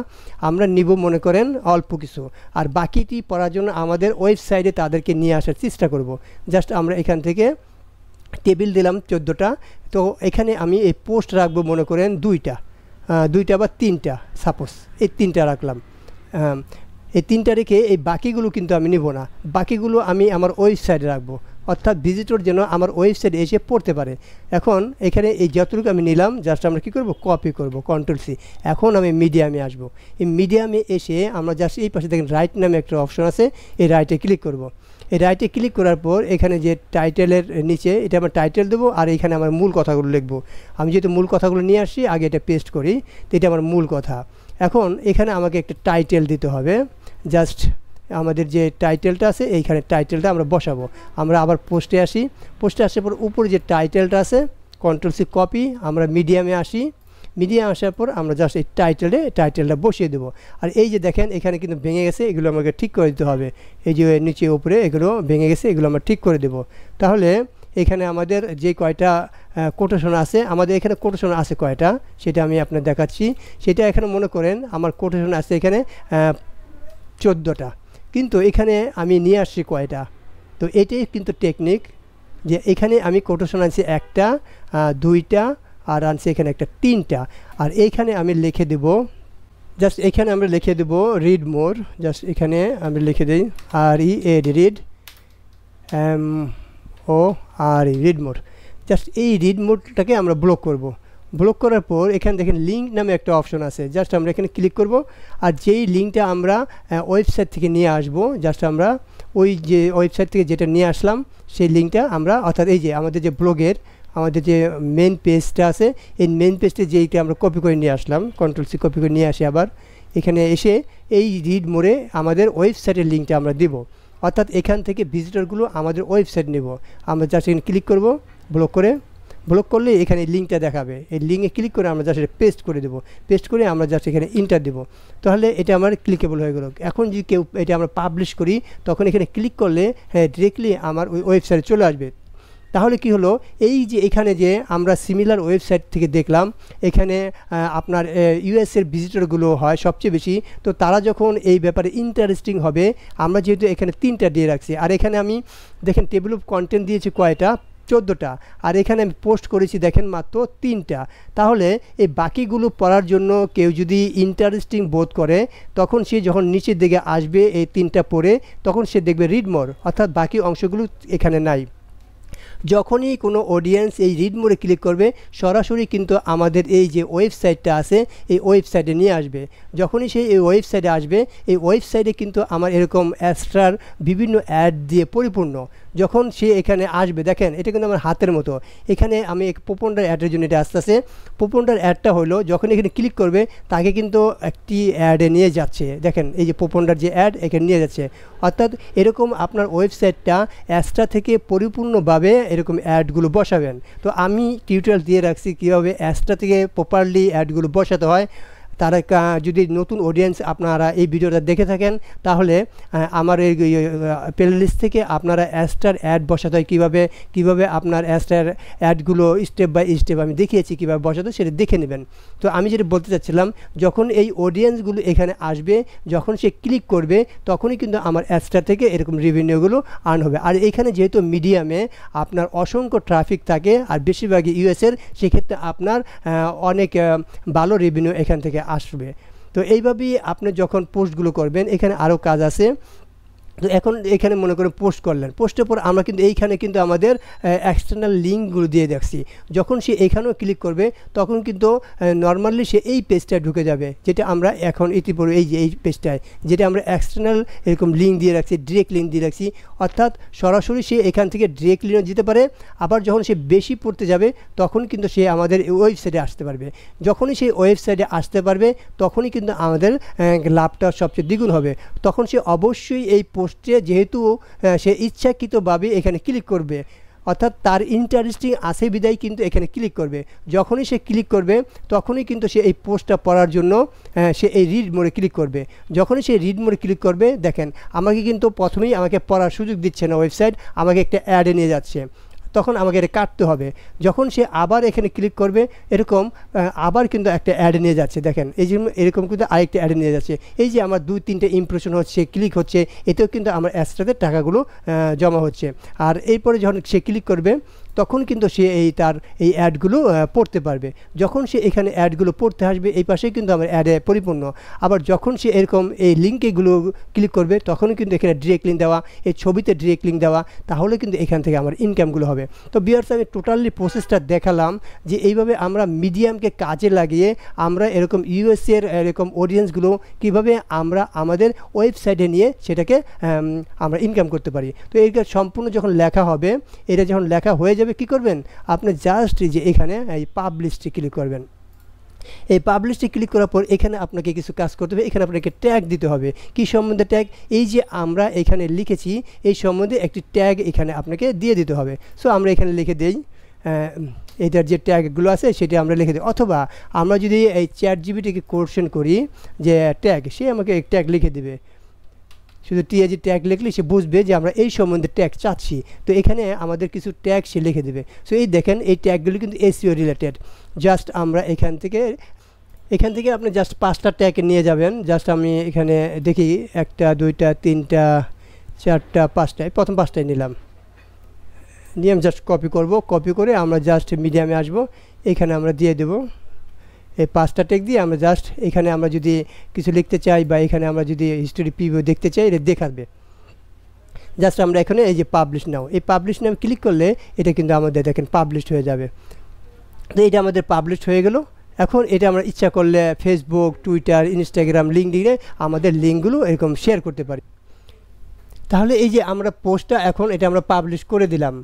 আমরা নিব মনে করেন অল্প কিছু। আর বাকিটি পড়ার জন্য আমাদের ওয়েবসাইটে তাদেরকে নিয়ে আসার চেষ্টা করব। জাস্ট আমরা এখান থেকে টেবিল দিলাম 14টা। তো এখানে আমি এই পোস্ট রাখবো মনে করেন দুইটা বা তিনটা, সাপোজ এই তিনটা রাখলাম। এই তিনটা রেখে এই বাকিগুলো কিন্তু আমি নেব না, বাকিগুলো আমি আমার ওয়েবসাইটে রাখবো, অর্থাৎ ভিজিটর যেন আমার ওয়েবসাইটে এসে পড়তে পারে। এখন এখানে এই যতটুকু আমি নিলাম জাস্ট আমরা কী করব, কপি করব, Ctrl+C। এখন আমি মিডিয়ামে আসব। এই মিডিয়ামে এসে আমরা জাস্ট এই পাশে দেখেন রাইট নামে একটা অপশন আছে, এই রাইটে ক্লিক করব। এই রাইটে ক্লিক করার পর এখানে যে টাইটেলের নিচে এটা আমার টাইটেল দেবো, আর এখানে আমার মূল কথাগুলো লিখবো। আমি যেহেতু মূল কথাগুলো নিয়ে আসি, আগে এটা পেস্ট করি, তো এটা আমার মূল কথা। এখন এখানে আমাকে একটা টাইটেল দিতে হবে। জাস্ট আমাদের যে টাইটেলটা আছে এইখানে টাইটেলটা আমরা বসাবো। আমরা আবার পোস্টে আসি। পোস্টে আসার পর উপরে যে টাইটেলটা আছে Ctrl+C কপি, আমরা মিডিয়ামে আসি। মিডিয়াম আসার পর আমরা জাস্ট এই টাইটেলটা বসিয়ে দেবো। আর এই যে দেখেন এখানে কিন্তু ভেঙে গেছে, এগুলো আমাকে ঠিক করে দিতে হবে। এই যে নিচে উপরে এগুলো ভেঙে গেছে, এগুলো আমরা ঠিক করে দেবো। তাহলে এখানে আমাদের যে কয়টা কোটেশন আছে, আমাদের এখানে কোটেশন আছে কয়টা সেটা আমি আপনার দেখাচ্ছি। সেটা এখানে মনে করেন আমার কোটেশন আছে এখানে 14টা, কিন্তু এখানে আমি নিয়ে আসছি কয়টা। তো এটাই কিন্তু টেকনিক, যে এখানে আমি কোটেশন আনছি একটা, দুইটা, আর আনছি এখানে একটা তিনটা। আর এইখানে আমি লিখে দেব, জাস্ট এখানে আমরা লিখে দেব রিড মোর। জাস্ট এখানে আমরা লিখে দিই রিড রিড মোর। জাস্ট এই রিড মোডটাকে আমরা ব্লক করব। ব্লক করার পর এখানে দেখেন লিঙ্ক নামে একটা অপশন আছে, জাস্ট আমরা এখানে ক্লিক করব। আর যেই লিঙ্কটা আমরা ওয়েবসাইট থেকে নিয়ে আসব, জাস্ট আমরা ওই যে ওয়েবসাইট থেকে যেটা নিয়ে আসলাম সেই লিঙ্কটা আমরা, অর্থাৎ এই যে আমাদের যে ব্লগের আমাদের যে মেন পেজটা আছে, এই মেন পেজটা যেইটা আমরা কপি করে নিয়ে আসলাম, Ctrl+C কপি করে নিয়ে আসি। আবার এখানে এসে এই রিড মোড়ে আমাদের ওয়েবসাইটের লিঙ্কটা আমরা দেব, অর্থাৎ এখান থেকে ভিজিটরগুলো আমাদের ওয়েবসাইট নেব। আমরা জাস্ট এখানে ক্লিক করব, ব্লক করলে এখানে লিঙ্কটা দেখাবে। এই লিঙ্কে ক্লিক করে আমরা জাস্ট এটা পেস্ট করে দেবো। পেস্ট করে আমরা জাস্ট এখানে ইন্টার দেবো, তাহলে এটা আমার ক্লিকেবল হয়ে গেল। এখন যদি কেউ এটা আমরা পাবলিশ করি, তখন এখানে ক্লিক করলে ডিরেক্টলি আমার ওই ওয়েবসাইটে চলে আসবে। তাহলে কি হলো, এই যে এখানে যে আমরা সিমিলার ওয়েবসাইট থেকে দেখলাম, এখানে আপনার ইউএসের ভিজিটরগুলো হয় সবচেয়ে বেশি। তো তারা যখন এই ব্যাপারে ইন্টারেস্টিং হবে, আমরা যেহেতু এখানে 3টা দিয়ে রাখছি, আর এখানে আমি দেখেন টেবিল অফ কন্টেন্ট দিয়েছি কয়টা, 14টা, আর এখানে আমি পোস্ট করেছি দেখেন মাত্র 3টা। তাহলে এই বাকিগুলো পড়ার জন্য কেউ যদি ইন্টারেস্টিং বোধ করে, তখন সে যখন নিচের দিকে আসবে এই 3টা পড়ে, তখন সে দেখবে রিড মোর, অর্থাৎ বাকি অংশগুলো এখানে নাই। যখনই কোনো অডিয়েন্স এই রিড মোডে ক্লিক করবে সরাসরি কিন্তু আমাদের এই যে ওয়েবসাইটটা আছে এই ওয়েবসাইটে নিয়ে আসবে। যখনই সেই এই ওয়েবসাইটে আসবে এই ওয়েবসাইটে কিন্তু আমার এরকম অ্যাস্ট্রার বিভিন্ন অ্যাড দিয়ে পরিপূর্ণ। যখন সে এখানে আসবে দেখেন এটা কিন্তু আমার হাতের মতো, এখানে আমি পোপন্ডার অ্যাডের জন্য এটা আসতেছে। পোপন্ডার অ্যাডটা হলো যখন এখানে ক্লিক করবে তাকে কিন্তু একটি অ্যাডে নিয়ে যাচ্ছে, দেখেন এই যে পোপন্ডার যে অ্যাড এখানে নিয়ে যাচ্ছে। অর্থাৎ এরকম আপনার ওয়েবসাইটটা অ্যাস্ট্রা থেকে পরিপূর্ণভাবে এরকম অ্যাডগুলো বসাবেন। তো আমি টিউটোরিয়াল দিয়ে রাখছি কীভাবে অ্যাস্ট্রা থেকে প্রপারলি অ্যাডগুলো বসাতে হয়। তারা যদি নতুন অডিয়েন্স আপনারা এই ভিডিওটা দেখে থাকেন তাহলে আমার এই প্লেলিস্ট থেকে আপনারা অ্যাস্ট্রার অ্যাড বসাতে হয় কীভাবে আপনার অ্যাস্ট্রার অ্যাডগুলো স্টেপ বাই স্টেপ আমি দেখিয়েছি কীভাবে বসাতে, সেটা দেখে নেবেন। তো আমি যেটা বলতে চাচ্ছিলাম যখন এই অডিয়েন্সগুলো এখানে আসবে যখন সে ক্লিক করবে তখনই কিন্তু আমার অ্যাস্ট্রা থেকে এরকম রেভিনিউগুলো আর্ন হবে। আর এখানে যেহেতু মিডিয়ামে আপনার অসংখ্য ট্রাফিক থাকে আর বেশিরভাগই ইউএসের, সেক্ষেত্রে আপনার অনেক ভালো রেভিনিউ এখান থেকে আসবে। তো এইভাবেই আপনি যখন পোস্টগুলো করবেন এখানে আরও কাজ আছে। তো এখন এখানে মনে করেন পোস্ট করলেন, পোস্টের পর আমরা কিন্তু এইখানে কিন্তু আমাদের এক্সটার্নাল লিঙ্কগুলো দিয়ে দেখছি। যখন সে এখানেও ক্লিক করবে তখন কিন্তু নর্মালি সে এই পেজটায় ঢুকে যাবে, যেটা আমরা এখন ইতিপূর্বে এই যে এই পেজটায় যেটা আমরা এক্সটার্নাল এরকম লিঙ্ক দিয়ে রাখছি, ডিরেক্ট লিঙ্ক দিয়ে রাখছি। অর্থাৎ সরাসরি সে এখান থেকে ডিরেক্ট লিঙ্ক যেতে পারে। আবার যখন সে বেশি পড়তে যাবে তখন কিন্তু সে আমাদের ওয়েবসাইটে আসতে পারবে। যখনই সে ওয়েবসাইটে আসতে পারবে তখনই কিন্তু আমাদের লাভটা সবচেয়ে দ্বিগুণ হবে। তখন সে অবশ্যই এই পোস্টে যেহেতু সে ইচ্ছাকৃতভাবে এখানে ক্লিক করবে, অর্থাৎ তার ইন্টারেস্টিং আছে বিদায় কিন্তু এখানে ক্লিক করবে। যখনই সে ক্লিক করবে তখনই কিন্তু সে এই পোস্টটা পড়ার জন্য সে এই রিড মোডে ক্লিক করবে। যখনই সে রিড মোডে ক্লিক করবে দেখেন আমাকে কিন্তু প্রথমেই আমাকে পড়ার সুযোগ দিচ্ছে না ওয়েবসাইট, আমাকে একটা অ্যাডে নিয়ে যাচ্ছে, তখন আমাকে এটা কাটতে হবে। যখন সে আবার এখানে ক্লিক করবে এরকম আবার কিন্তু একটা অ্যাড নিয়ে যাচ্ছে, দেখেন এই যে এরকম কিন্তু আরেকটা অ্যাড নিয়ে যাচ্ছে। এই যে আমার 2-3টে ইমপ্রেশন হচ্ছে, ক্লিক হচ্ছে, এতেও কিন্তু আমার অ্যাডসটাতে টাকাগুলো জমা হচ্ছে। আর এরপরে যখন সে ক্লিক করবে তখন কিন্তু সে তার এই অ্যাডগুলো পড়তে পারবে। যখন সে এখানে অ্যাডগুলো পড়তে আসবে এই পাশে কিন্তু আমার অ্যাডে পরিপূর্ণ। আবার যখন সে এরকম এই লিঙ্কেগুলো ক্লিক করবে তখনও কিন্তু এখানে ডিরেক্ট লিঙ্ক দেওয়া, এই ছবিতে ডিরেক্ট লিঙ্ক দেওয়া, তাহলে কিন্তু এখান থেকে আমার ইনকামগুলো হবে। তো ভিউয়ার্স আমি টোটালি প্রসেসটা দেখালাম যে এইভাবে আমরা মিডিয়ামকে কাজে লাগিয়ে আমরা এরকম ইউএসএর এরকম অডিয়েন্সগুলো কীভাবে আমরা আমাদের ওয়েবসাইটে নিয়ে সেটাকে আমরা ইনকাম করতে পারি। তো এইটা সম্পূর্ণ যখন লেখা হবে, এটা যখন লেখা হয়ে যাবে কি করবেন আপনি জাস্ট যে এখানে এই পাবলিশে ক্লিক করবেন। এই পাবলিশে ক্লিক করার পর এখানে আপনাকে কিছু কাজ করতে হবে, এখানে আপনাকে ট্যাগ দিতে হবে। কি সম্বন্ধে ট্যাগ? এই যে আমরা এখানে লিখেছি এই সম্বন্ধে একটি ট্যাগ এখানে আপনাকে দিয়ে দিতে হবে। সো আমরা এখানে লিখে দিই এটার যে ট্যাগগুলো আছে সেটা আমরা লিখে দিই। অথবা আমরা যদি এই চ্যাটজিপিটিকে কোয়েশ্চেন করি যে ট্যাগ, সে আমাকে এক ট্যাগ লিখে দেবে। শুধু টিএজি ট্যাগ লিখলে সে বুঝবে যে আমরা এই সম্বন্ধে ট্যাগ চাচ্ছি। তো এখানে আমাদের কিছু ট্যাগ সে লিখে দেবে। সো এই দেখেন এই ট্যাগগুলো কিন্তু এসইও রিলেটেড। জাস্ট আমরা এখান থেকে আপনি জাস্ট 5টা ট্যাগ নিয়ে যাবেন। জাস্ট আমি এখানে দেখি 1টা 2টা 3টা 4টা 5টা, প্রথম 5টাই নিলাম, নিয়ে আমি জাস্ট কপি করব। কপি করে আমরা জাস্ট মিডিয়ামে আসব, এখানে আমরা দিয়ে দেব। এই 5টা ট্যাগ দিয়ে আমরা জাস্ট এখানে আমরা যদি কিছু লিখতে চাই বা এখানে আমরা যদি হিস্টোরি প্রিভিউ দেখতে চাই এটা দেখাবে। জাস্ট আমরা এখানে এই যে পাবলিশ নাও, এই পাবলিশ নাও ক্লিক করলে এটা কিন্তু আমাদের দেখেন পাবলিশ হয়ে যাবে। তো এটা আমাদের পাবলিশ হয়ে গেল। এখন এটা আমরা ইচ্ছা করলে ফেসবুক, টুইটার, ইনস্টাগ্রাম, লিঙ্কডইনে আমাদের লিঙ্কগুলো এরকম শেয়ার করতে পারি। তাহলে এই যে আমরা পোস্টটা এখন এটা আমরা পাবলিশ করে দিলাম।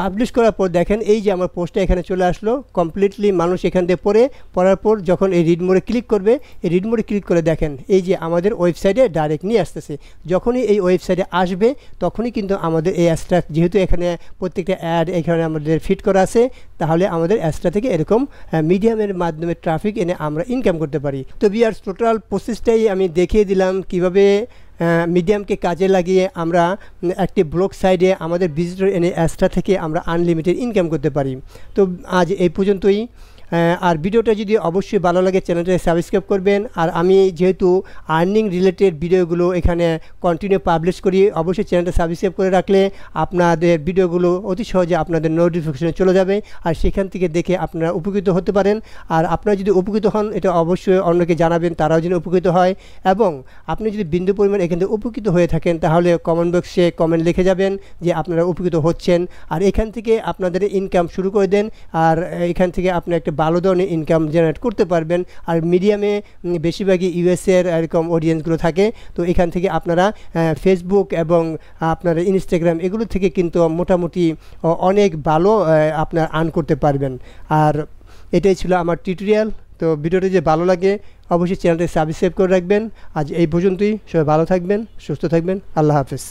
পাবলিশ করার পর দেখেন এই যে আমার পোস্টটা এখানে চলে আসলো কমপ্লিটলি, মানুষ এখান থেকে পড়ার পর যখন এই রিড মোডে ক্লিক করবে, এই রিড মোডে ক্লিক করে দেখেন এই যে আমাদের ওয়েবসাইটে ডাইরেক্ট নিয়ে আসতেছে। যখনই এই ওয়েবসাইটে আসবে তখনই কিন্তু আমাদের এই অ্যাডসটা, যেহেতু এখানে প্রত্যেকটা অ্যাড এখানে আমাদের ফিট করা আছে, তাহলে আমাদের অ্যাডসটা থেকে এরকম মিডিয়ামের মাধ্যমে ট্রাফিক এনে আমরা ইনকাম করতে পারি। তো ভিউয়ার্স টোটাল প্রসেসটাই আমি দেখিয়ে দিলাম কীভাবে মিডিয়ামকে কাজে লাগিয়ে আমরা একটি ব্লগ সাইডে আমাদের ভিজিটর এনে অ্যাডসটা থেকে আমরা আনলিমিটেড ইনকাম করতে পারি। তো আজ এই পর্যন্তই। আর ভিডিওটা যদি অবশ্যই ভালো লাগে চ্যানেলটা সাবস্ক্রাইব করবেন। আর আমি যেহেতু আর্নিং রিলেটেড ভিডিওগুলো এখানে কন্টিনিউ পাবলিশ করি, অবশ্যই চ্যানেলটা সাবস্ক্রাইব করে রাখলে আপনাদের ভিডিওগুলো অতি সহজে আপনাদের নোটিফিকেশনে চলে যাবে, আর সেখান থেকে দেখে আপনারা উপকৃত হতে পারেন। আর আপনারা যদি উপকৃত হন এটা অবশ্যই অন্যকে জানাবেন, তারাও যেন উপকৃত হয়। এবং আপনি যদি বিন্দু পরিমাণ এখান থেকে উপকৃত হয়ে থাকেন তাহলে কমেন্ট বক্সে কমেন্ট লিখে যাবেন যে আপনারা উপকৃত হচ্ছেন, আর এখান থেকে আপনাদের ইনকাম শুরু করে দেন। আর এখান থেকে আপনি একটা ভালো ধরনের ইনকাম জেনারেট করতে পারবেন। আর মিডিয়ামে বেশিরভাগই ইউএসএর এরকম অডিয়েন্সগুলো থাকে, তো এখান থেকে আপনারা ফেসবুক এবং আপনার ইনস্টাগ্রাম এগুলো থেকে কিন্তু মোটামুটি অনেক ভালো আপনার আর্ন করতে পারবেন। আর এটাই ছিল আমার টিউটোরিয়াল। তো ভিডিওটি যে ভালো লাগে অবশ্যই চ্যানেলটি সাবস্ক্রাইব করে রাখবেন। আজ এই পর্যন্তই, সবাই ভালো থাকবেন, সুস্থ থাকবেন, আল্লাহ হাফেজ।